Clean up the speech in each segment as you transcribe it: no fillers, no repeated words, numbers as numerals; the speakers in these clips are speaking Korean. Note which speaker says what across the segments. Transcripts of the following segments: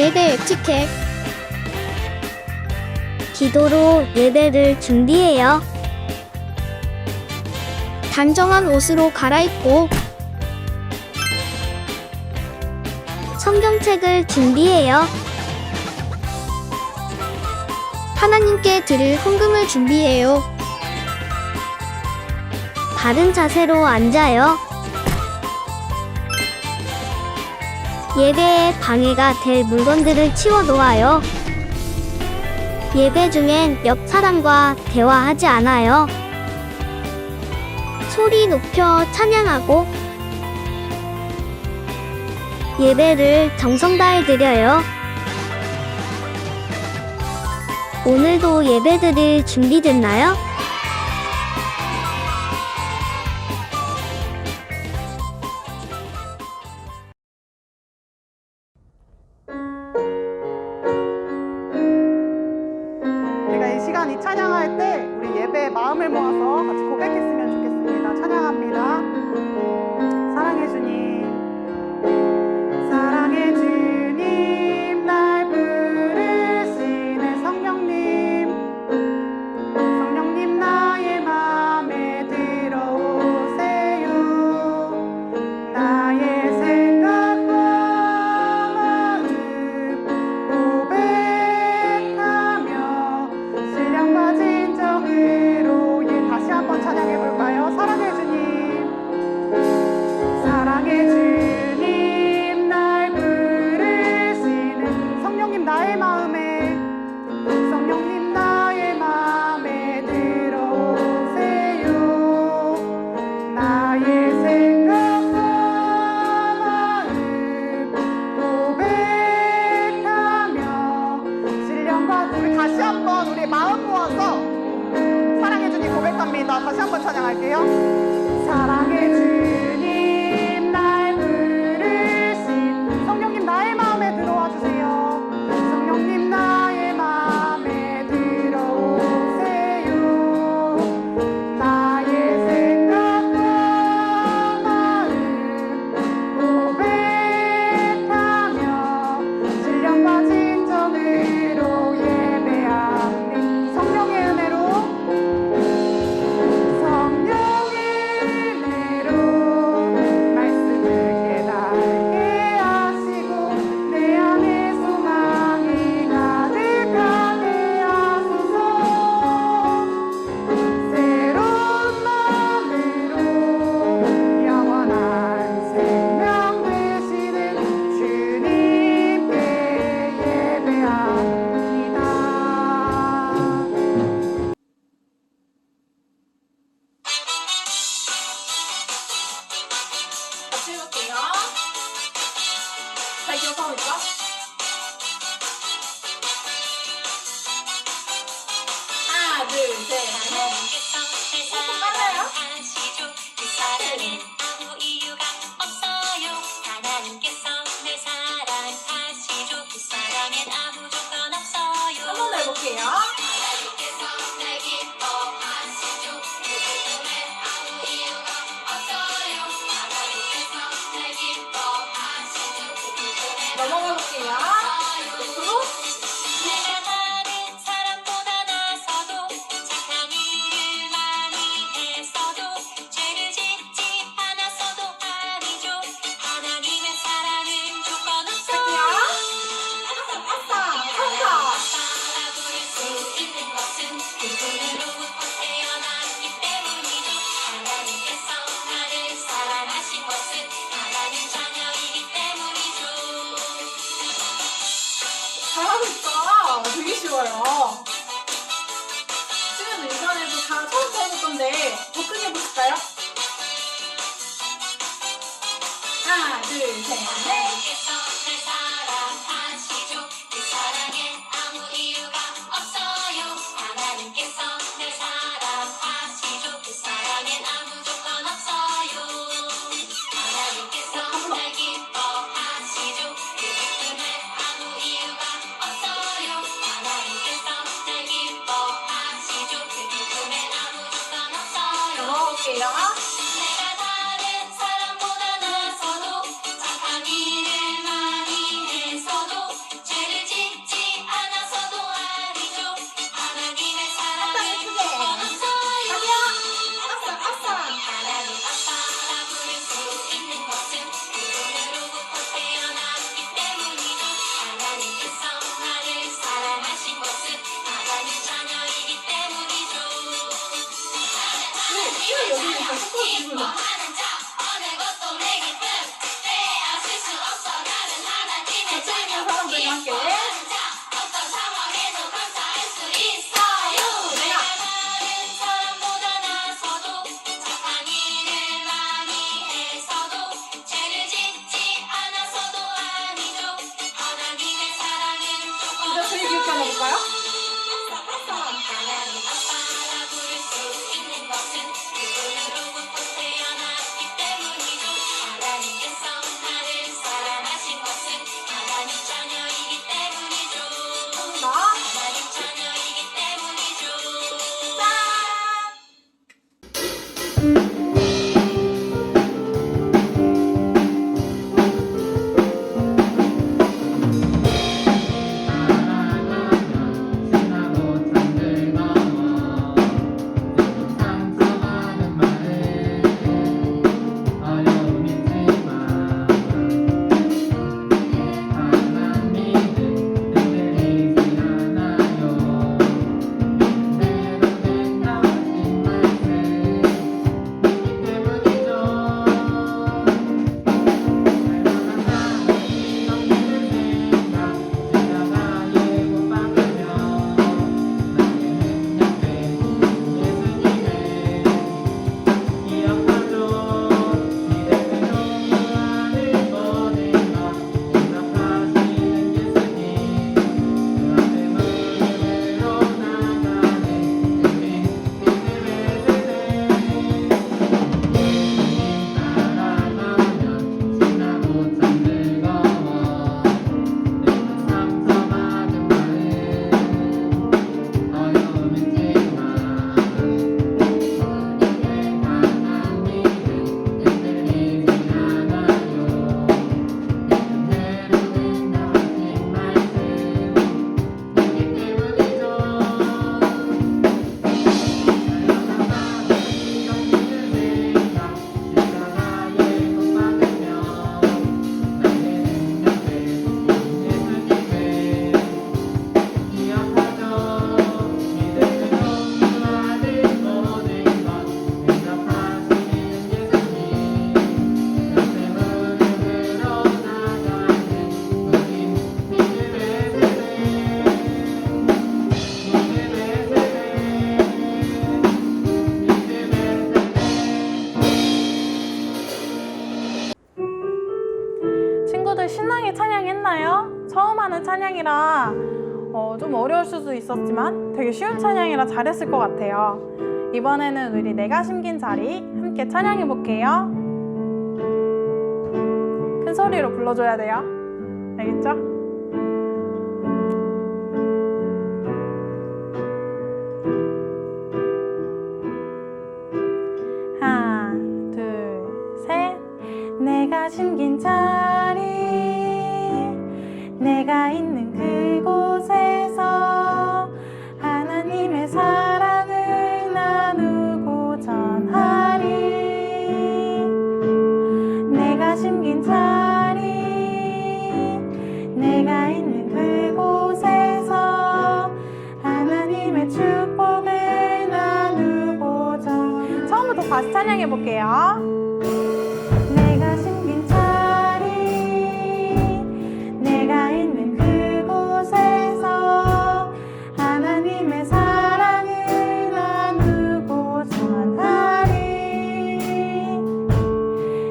Speaker 1: 예배 에티켓.
Speaker 2: 기도로 예배를 준비해요.
Speaker 1: 단정한 옷으로 갈아입고
Speaker 2: 성경책을 준비해요.
Speaker 1: 하나님께 드릴 헌금을 준비해요.
Speaker 2: 바른 자세로 앉아요. 예배에 방해가 될 물건들을 치워 놓아요. 예배 중엔 옆 사람과 대화하지 않아요. 소리 높여 찬양하고 예배를 정성 다해 드려요. 오늘도 예배 드릴 준비됐나요?
Speaker 3: 우리가 이 시간 이 찬양할 때 우리 예배에 마음을 모아서 같이 고백했으면 좋겠습니다. 찬양합니다. 사랑해 주님, 사랑해 주님, 날 부르시는 성령님, 성령님 나의 맘에 들어오세요. 나의 생각과 마음 고백하며 신령과 진정으로 다시 한번 찬양해 볼까요? 사랑해 주님, 사랑해 주님, 날 부르시는 성령님 나의 마음에, 성령님 나의 마음에 들어오세요. 나의 생각과 마음 고백하며 신령과 우리 다시 한번 우리 마음 모아서 사랑해 주님 고백합니다. 다시 한번 찬양할게요. 사랑해 주님, 날 부르신 성령님 나의 마음에 들어와 주세요. 성령님 나의 마음에 들어오세요. 나의 생각과 마음 고백하며 신령과 진정으로 예배합니다. 성령의 은혜로, 성령의 은혜로 말씀을 깨닫게 하시고 내 안에 소망이 가득하게 하소서. 새로운 마음으로 영원한 생명 되시는 주님께 예배합니다.
Speaker 4: 같이 해볼게요. 잘 기억하고 있죠? 하나, 둘, 셋, 넷. 조금 빨라요?
Speaker 5: 그 사랑엔 아무 이유가 없어요. 하나님께서 늘 사랑하시죠. 그 사랑엔 아무 조건 없어요.
Speaker 4: 한 번 더 해볼게요.
Speaker 5: 하나님께서 날 기뻐하시죠. 그 기쁨에 아무 이유가 없어요. 하나님께서 날 기뻐하시죠. 그 기쁨에
Speaker 4: 넘어가 볼게요. 옆으로.
Speaker 5: 내가 다른 사람보다 나서도 착한 일을 많이 했어도 죄를 짓지 않았어도 아니죠. 하나님의 사랑은 조건
Speaker 4: 할게요.
Speaker 5: 없어요.
Speaker 4: 아싸, 아싸, 아싸.
Speaker 5: 아빠라 부를 수 있는 것은 그분으로부터 태어났기 때문이죠. 하나님께서 나를 사랑하신 것은 하나님 자녀이기 때문이죠.
Speaker 4: 잘하고 있어. 되게 쉬워요. 지금 이번에도 다 처음부터 해볼 건데 더 크게 해볼까요? 하나, 둘, 셋, 넷.
Speaker 5: 하나님께서 날 사랑하시죠. 그 사랑엔 아무 이유가 없어요. 하나님께서 날 사랑하시죠. 그 사랑엔 아무 조건 없어요. 하나님께서 날 기뻐하시죠. 그 기쁨에 아무 이유가 없어요. 하나님께서 날 기뻐하시죠. 그 기쁨에 아무 조건 없어요.
Speaker 4: 넘어갈게요.
Speaker 5: 내가 다른 사람보다 나서도 착한 일을 많이 했어도 죄를
Speaker 4: 이거 여기 있어. 섞어주고. 갇혀 있는 사람들과 함께. 이제 제일 귀엽게 하나 볼까요? 친구들 신나게 찬양했나요? 처음 하는 찬양이라 좀 어려울 수도 있었지만 되게 쉬운 찬양이라 잘했을 것 같아요. 이번에는 우리 내가 심긴 자리 함께 찬양해 볼게요. 큰 소리로 불러줘야 돼요. 알겠죠? 하나, 둘, 셋. 내가 심긴 자리, 내가 있는 그곳에서 하나님의 사랑을 나누고 전하리. 내가 심긴 자리, 내가 있는 그곳에서 하나님의 축복을 나누고 처음부터 다시 찬양해 볼게요. 내가 심긴 자리, 내가 있는 그곳에서 하나님의 사랑을 나누고 전하리.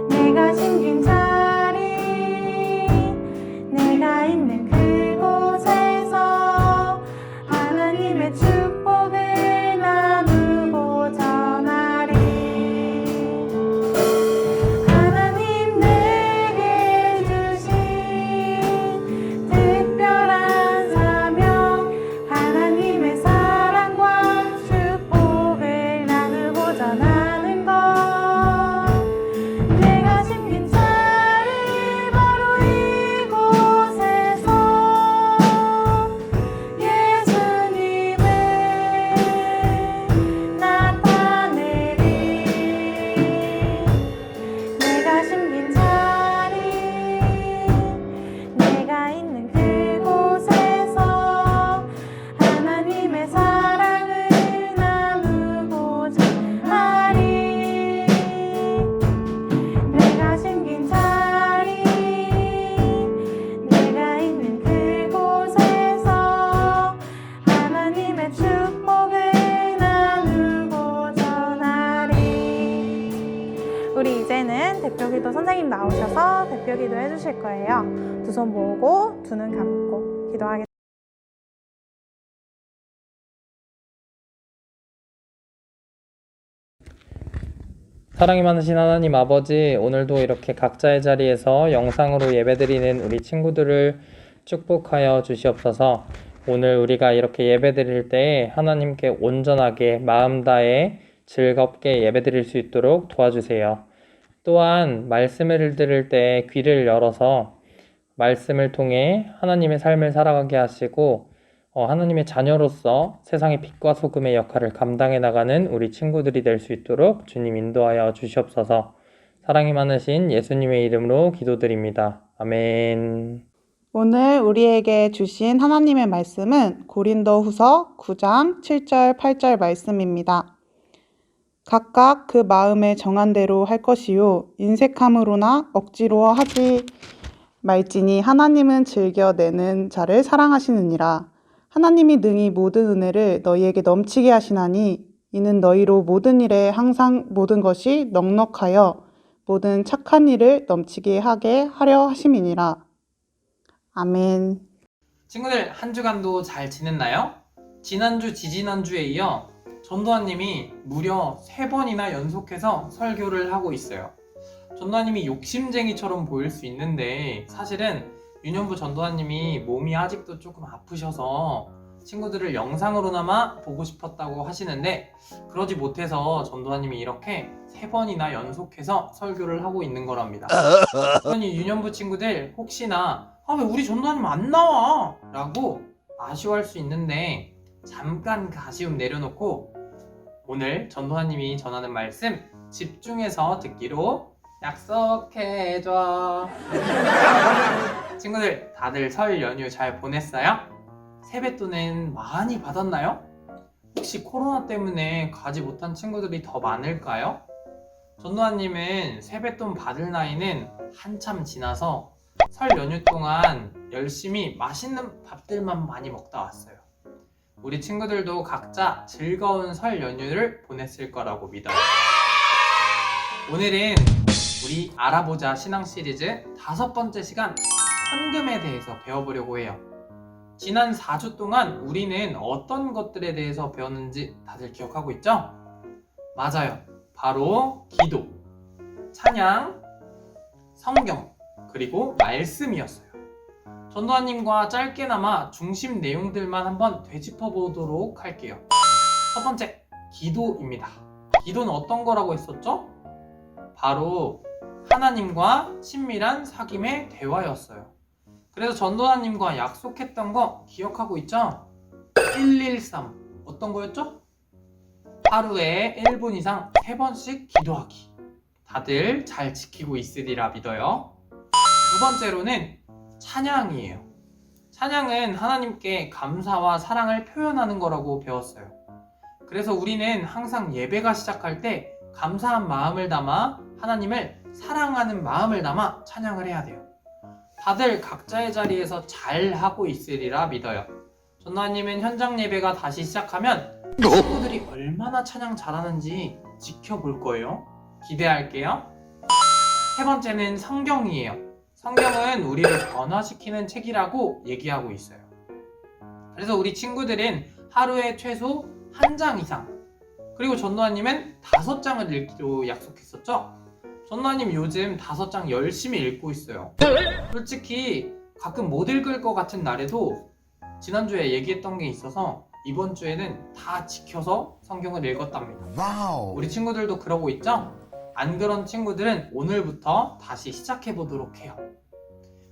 Speaker 4: 내가 심긴 자리, 내가 있는 그곳에서 하나님의 축복을 나누고 전하리. 우리 이제는 대표기도 선생님 나오셔서 대표기도 해주실 거예요. 두 손 모으고 두 눈 감고 기도하겠습니다.
Speaker 6: 사랑이 많으신 하나님 아버지, 오늘도 이렇게 각자의 자리에서 영상으로 예배드리는 우리 친구들을 축복하여 주시옵소서. 오늘 우리가 이렇게 예배드릴 때 하나님께 온전하게 마음 다해 즐겁게 예배드릴 수 있도록 도와주세요. 또한 말씀을 들을 때 귀를 열어서 말씀을 통해 하나님의 삶을 살아가게 하시고 하나님의 자녀로서 세상의 빛과 소금의 역할을 감당해 나가는 우리 친구들이 될 수 있도록 주님 인도하여 주시옵소서. 사랑이 많으신 예수님의 이름으로 기도드립니다. 아멘.
Speaker 3: 오늘 우리에게 주신 하나님의 말씀은 고린도후서 9장 7절 8절 말씀입니다. 각각 그 마음에 정한 대로 할 것이요 인색함으로나 억지로 하지 말지니 하나님은 즐겨내는 자를 사랑하시느니라. 하나님이 능히 모든 은혜를 너희에게 넘치게 하시나니 이는 너희로 모든 일에 항상 모든 것이 넉넉하여 모든 착한 일을 넘치게 하게 하려 하심이니라. 아멘.
Speaker 6: 친구들, 한 주간도 잘 지냈나요? 지난주, 지지난주에 이어 전도환님이 무려 3번이나 연속해서 설교를 하고 있어요. 전도환님이 욕심쟁이처럼 보일 수 있는데 사실은 유년부 전도환님이 몸이 아직도 조금 아프셔서 친구들을 영상으로나마 보고 싶었다고 하시는데 그러지 못해서 전도환님이 이렇게 3번이나 연속해서 설교를 하고 있는 거랍니다. 그러니 유년부 친구들 혹시나 왜 우리 전도환님 안 나와? 라고 아쉬워할 수 있는데 잠깐 그 아쉬움 내려놓고 오늘 전도환님이 전하는 말씀 집중해서 듣기로 약속해줘. 친구들, 다들 설 연휴 잘 보냈어요? 세뱃돈은 많이 받았나요? 혹시 코로나 때문에 가지 못한 친구들이 더 많을까요? 전도환님은 세뱃돈 받을 나이는 한참 지나서 설 연휴 동안 열심히 맛있는 밥들만 많이 먹다 왔어요. 우리 친구들도 각자 즐거운 설 연휴를 보냈을 거라고 믿어요. 오늘은 우리 알아보자 신앙 시리즈 5번째 시간 헌금에 대해서 배워보려고 해요. 지난 4주 동안 우리는 어떤 것들에 대해서 배웠는지 다들 기억하고 있죠? 맞아요. 바로 기도, 찬양, 성경, 그리고 말씀이었어요. 전도환님과 짧게나마 중심 내용들만 한번 되짚어 보도록 할게요. 첫 번째, 기도입니다. 기도는 어떤 거라고 했었죠? 바로 하나님과 친밀한 사귐의 대화였어요. 그래서 전도환님과 약속했던 거 기억하고 있죠? 113 어떤 거였죠? 하루에 1분 이상 3번씩 기도하기. 다들 잘 지키고 있으리라 믿어요. 두 번째로는 찬양이에요. 찬양은 하나님께 감사와 사랑을 표현하는 거라고 배웠어요. 그래서 우리는 항상 예배가 시작할 때 감사한 마음을 담아 하나님을 사랑하는 마음을 담아 찬양을 해야 돼요. 다들 각자의 자리에서 잘 하고 있으리라 믿어요. 전도환님은 현장 예배가 다시 시작하면 친구들이 얼마나 찬양 잘하는지 지켜볼 거예요. 기대할게요. 세 번째는 성경이에요. 성경은 우리를 변화시키는 책이라고 얘기하고 있어요. 그래서 우리 친구들은 하루에 최소 1장 이상, 그리고 전도환님은 5장을 읽기로 약속했었죠? 전도환님 요즘 5장 열심히 읽고 있어요. 솔직히 가끔 못 읽을 것 같은 날에도 지난주에 얘기했던 게 있어서 이번 주에는 다 지켜서 성경을 읽었답니다. 우리 친구들도 그러고 있죠? 안 그런 친구들은 오늘부터 다시 시작해 보도록 해요.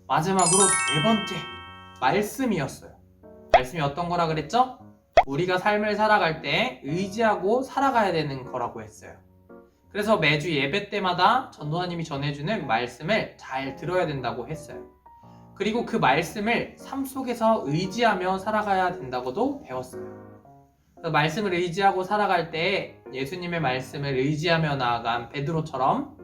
Speaker 6: 마지막으로 4번째, 말씀이었어요. 말씀이 어떤 거라 그랬죠? 우리가 삶을 살아갈 때 의지하고 살아가야 되는 거라고 했어요. 그래서 매주 예배 때마다 전도환님이 전해주는 말씀을 잘 들어야 된다고 했어요. 그리고 그 말씀을 삶 속에서 의지하며 살아가야 된다고도 배웠어요. 그래서 말씀을 의지하고 살아갈 때 예수님의 말씀을 의지하며 나아간 베드로처럼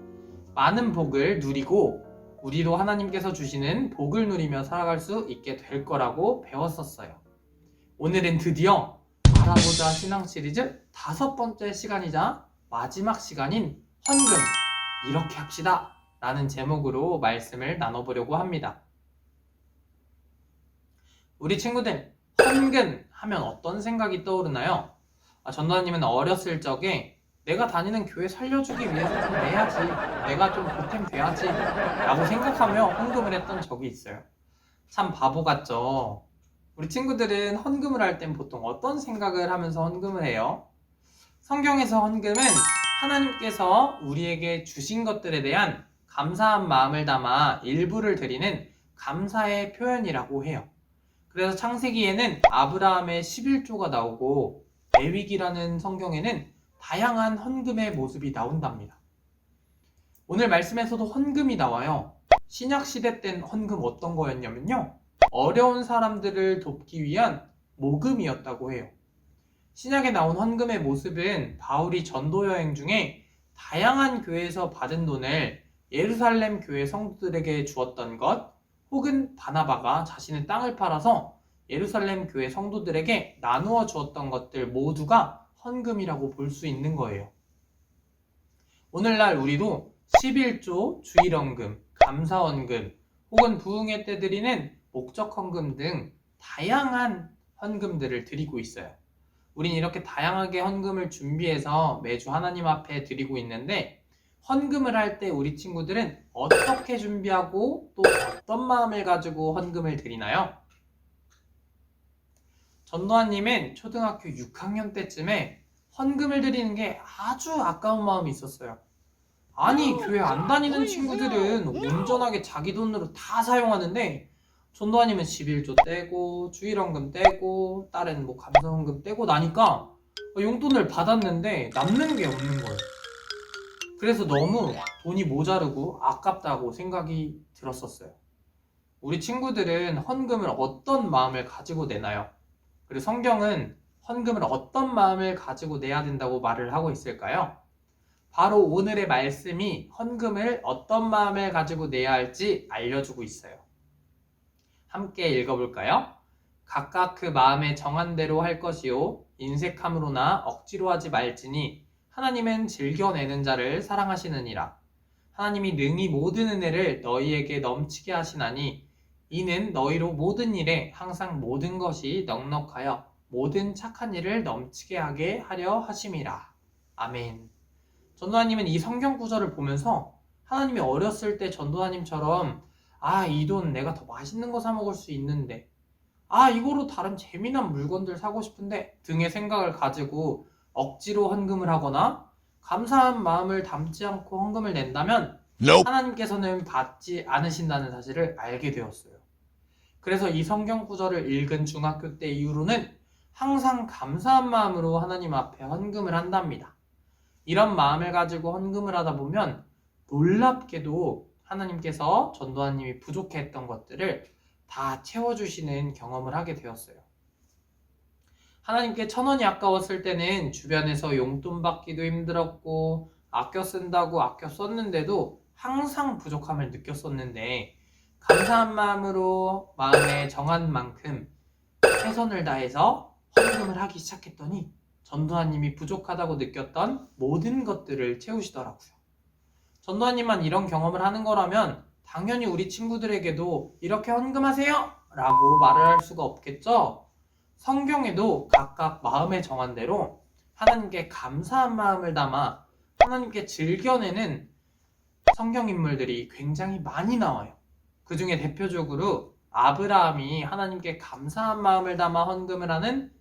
Speaker 6: 많은 복을 누리고 우리도 하나님께서 주시는 복을 누리며 살아갈 수 있게 될 거라고 배웠었어요. 오늘은 드디어 알아보자 신앙 시리즈 5번째 시간이자 마지막 시간인 헌금, 이렇게 합시다 라는 제목으로 말씀을 나눠보려고 합니다. 우리 친구들, 헌금 하면 어떤 생각이 떠오르나요? 전도사님은 어렸을 적에 내가 다니는 교회 살려주기 위해서 좀 내야지, 내가 좀 보탬 돼야지 라고 생각하며 헌금을 했던 적이 있어요. 참 바보 같죠? 우리 친구들은 헌금을 할 땐 보통 어떤 생각을 하면서 헌금을 해요? 성경에서 헌금은 하나님께서 우리에게 주신 것들에 대한 감사한 마음을 담아 일부를 드리는 감사의 표현이라고 해요. 그래서 창세기에는 아브라함의 11조가 나오고 레위기라는 성경에는 다양한 헌금의 모습이 나온답니다. 오늘 말씀에서도 헌금이 나와요. 신약시대 땐 헌금 어떤 거였냐면요, 어려운 사람들을 돕기 위한 모금이었다고 해요. 신약에 나온 헌금의 모습은 바울이 전도 여행 중에 다양한 교회에서 받은 돈을 예루살렘 교회 성도들에게 주었던 것, 혹은 바나바가 자신의 땅을 팔아서 예루살렘 교회 성도들에게 나누어 주었던 것들 모두가 헌금이라고 볼 수 있는 거예요. 오늘날 우리도 11조, 주일헌금, 감사헌금, 혹은 부흥회 때 드리는 목적헌금 등 다양한 헌금들을 드리고 있어요. 우린 이렇게 다양하게 헌금을 준비해서 매주 하나님 앞에 드리고 있는데, 헌금을 할 때 우리 친구들은 어떻게 준비하고 또 어떤 마음을 가지고 헌금을 드리나요? 전도사님은 초등학교 6학년 때쯤에 헌금을 드리는 게 아주 아까운 마음이 있었어요. 아니, 교회 안 다니는 친구들은 온전하게 자기 돈으로 다 사용하는데 전도사님은 11조 떼고 주일헌금 떼고 다른 뭐 감사헌금 떼고 나니까 용돈을 받았는데 남는 게 없는 거예요. 그래서 너무 돈이 모자르고 아깝다고 생각이 들었었어요. 우리 친구들은 헌금을 어떤 마음을 가지고 내나요? 그리고 성경은 헌금을 어떤 마음을 가지고 내야 된다고 말을 하고 있을까요? 바로 오늘의 말씀이 헌금을 어떤 마음을 가지고 내야 할지 알려주고 있어요. 함께 읽어볼까요? 각각 그 마음에 정한 대로 할 것이요 인색함으로나 억지로 하지 말지니 하나님은 즐겨내는 자를 사랑하시느니라. 하나님이 능히 모든 은혜를 너희에게 넘치게 하시나니 이는 너희로 모든 일에 항상 모든 것이 넉넉하여 모든 착한 일을 넘치게 하게 하려 하심이라. 아멘. 전도사님은 이 성경 구절을 보면서 하나님이 어렸을 때 전도사님처럼 이 돈 내가 더 맛있는 거 사 먹을 수 있는데, 이거로 다른 재미난 물건들 사고 싶은데 등의 생각을 가지고 억지로 헌금을 하거나 감사한 마음을 담지 않고 헌금을 낸다면 하나님께서는 받지 않으신다는 사실을 알게 되었어요. 그래서 이 성경 구절을 읽은 중학교 때 이후로는 항상 감사한 마음으로 하나님 앞에 헌금을 한답니다. 이런 마음을 가지고 헌금을 하다 보면 놀랍게도 하나님께서 전도사님이 부족했던 것들을 다 채워주시는 경험을 하게 되었어요. 하나님께 1,000원이 아까웠을 때는 주변에서 용돈 받기도 힘들었고 아껴 쓴다고 아껴 썼는데도 항상 부족함을 느꼈었는데, 감사한 마음으로 마음에 정한 만큼 최선을 다해서 헌금을 하기 시작했더니 전도사님이 부족하다고 느꼈던 모든 것들을 채우시더라고요. 전도사님만 이런 경험을 하는 거라면 당연히 우리 친구들에게도 이렇게 헌금하세요! 라고 말을 할 수가 없겠죠? 성경에도 각각 마음에 정한 대로 하나님께 감사한 마음을 담아 하나님께 즐겨내는 성경 인물들이 굉장히 많이 나와요. 그 중에 대표적으로 아브라함이 하나님께 감사한 마음을 담아 헌금을 하는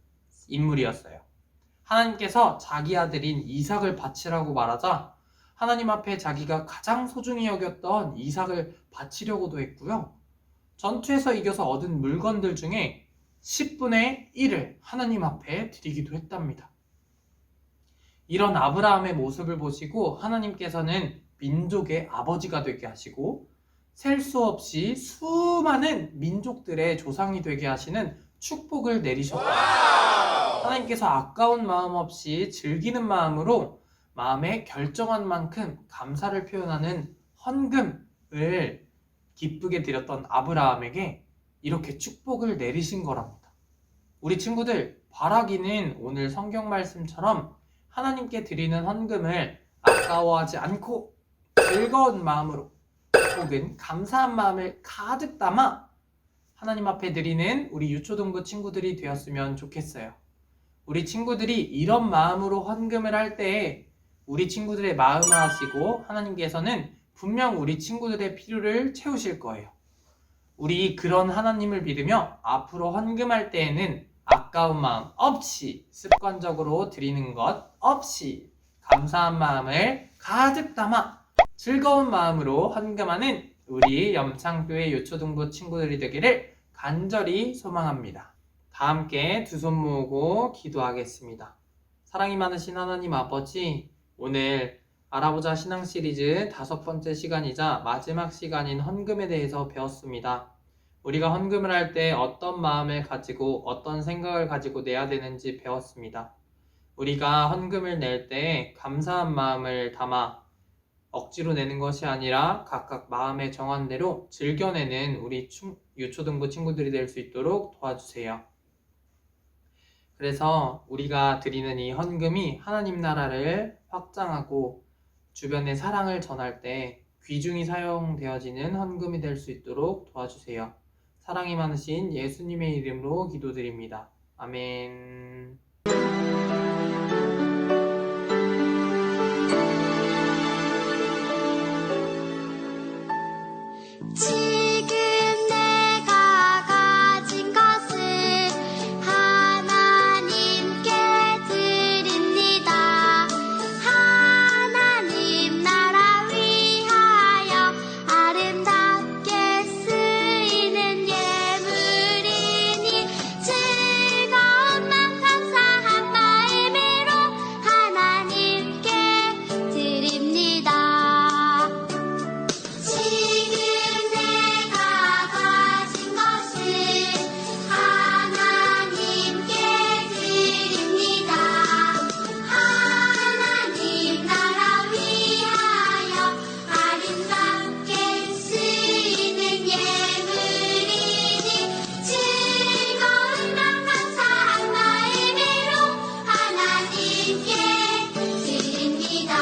Speaker 6: 인물이었어요. 하나님께서 자기 아들인 이삭을 바치라고 말하자 하나님 앞에 자기가 가장 소중히 여겼던 이삭을 바치려고도 했고요. 전투에서 이겨서 얻은 물건들 중에 10분의 1을 하나님 앞에 드리기도 했답니다. 이런 아브라함의 모습을 보시고 하나님께서는 민족의 아버지가 되게 하시고 셀 수 없이 수많은 민족들의 조상이 되게 하시는 축복을 내리셨고, 하나님께서 아까운 마음 없이 즐기는 마음으로 마음에 결정한 만큼 감사를 표현하는 헌금을 기쁘게 드렸던 아브라함에게 이렇게 축복을 내리신 거랍니다. 우리 친구들, 바라기는 오늘 성경 말씀처럼 하나님께 드리는 헌금을 아까워하지 않고 즐거운 마음으로 혹은 감사한 마음을 가득 담아 하나님 앞에 드리는 우리 유초등부 친구들이 되었으면 좋겠어요. 우리 친구들이 이런 마음으로 헌금을 할 때에 우리 친구들의 마음을 아시고 하나님께서는 분명 우리 친구들의 필요를 채우실 거예요. 우리 그런 하나님을 믿으며 앞으로 헌금할 때에는 아까운 마음 없이, 습관적으로 드리는 것 없이 감사한 마음을 가득 담아 즐거운 마음으로 헌금하는 우리 염창교회 유초등부 친구들이 되기를 간절히 소망합니다. 다 함께 두 손 모으고 기도하겠습니다. 사랑이 많으신 하나님 아버지, 오늘 알아보자 신앙 시리즈 5번째 시간이자 마지막 시간인 헌금에 대해서 배웠습니다. 우리가 헌금을 할 때 어떤 마음을 가지고 어떤 생각을 가지고 내야 되는지 배웠습니다. 우리가 헌금을 낼 때 감사한 마음을 담아 억지로 내는 것이 아니라 각각 마음에 정한 대로 즐겨내는 우리 유초등부 친구들이 될 수 있도록 도와주세요. 그래서 우리가 드리는 이 헌금이 하나님 나라를 확장하고 주변에 사랑을 전할 때 귀중히 사용되어지는 헌금이 될 수 있도록 도와주세요. 사랑이 많으신 예수님의 이름으로 기도드립니다. 아멘.
Speaker 5: 지금 내가 가진 것을 하나님께 드립니다. 하나님 나라 위하여 아름답게 쓰이는 예물이니 즐거운 맘 감사한 마음으로 하나님께 드립니다. 지금 내가 가진 것을 하나님께 드립니다. 하나님 나라 위하여 아름답게 쓰이는 예물이니 즐거운 맘 감사한 마음으로 하나님께 드립니다.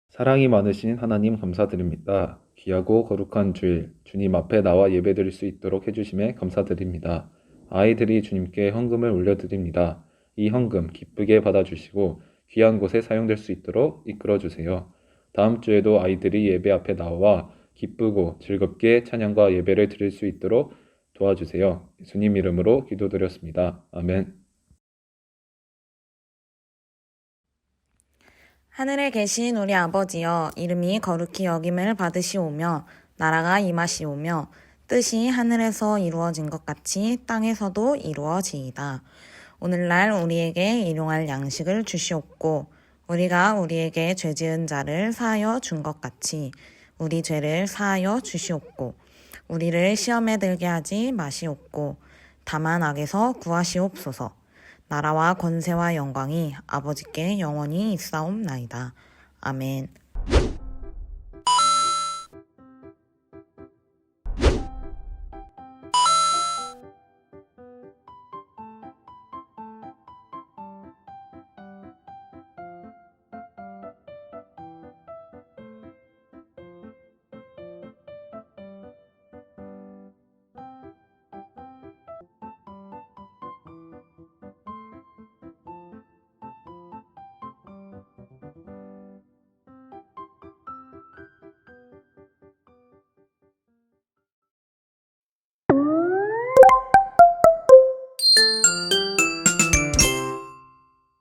Speaker 7: 사랑이 많으신 하나님 감사드립니다. 귀하고 거룩한 주일, 주님 앞에 나와 예배드릴 수 있도록 해주심에 감사드립니다. 아이들이 주님께 헌금을 올려드립니다. 이 헌금 기쁘게 받아주시고 귀한 곳에 사용될 수 있도록 이끌어주세요. 다음 주에도 아이들이 예배 앞에 나와 기쁘고 즐겁게 찬양과 예배를 드릴 수 있도록 도와주세요. 예수님 이름으로 기도드렸습니다. 아멘.
Speaker 8: 하늘에 계신 우리 아버지여, 이름이 거룩히 여김을 받으시오며 나라가 임하시오며 뜻이 하늘에서 이루어진 것 같이 땅에서도 이루어지이다. 오늘날 우리에게 일용할 양식을 주시옵고 우리가 우리에게 죄지은 자를 사하여 준 것 같이 우리 죄를 사하여 주시옵고 우리를 시험에 들게 하지 마시옵고 다만 악에서 구하시옵소서. 나라와 권세와 영광이 아버지께 영원히 있사옵나이다. 아멘.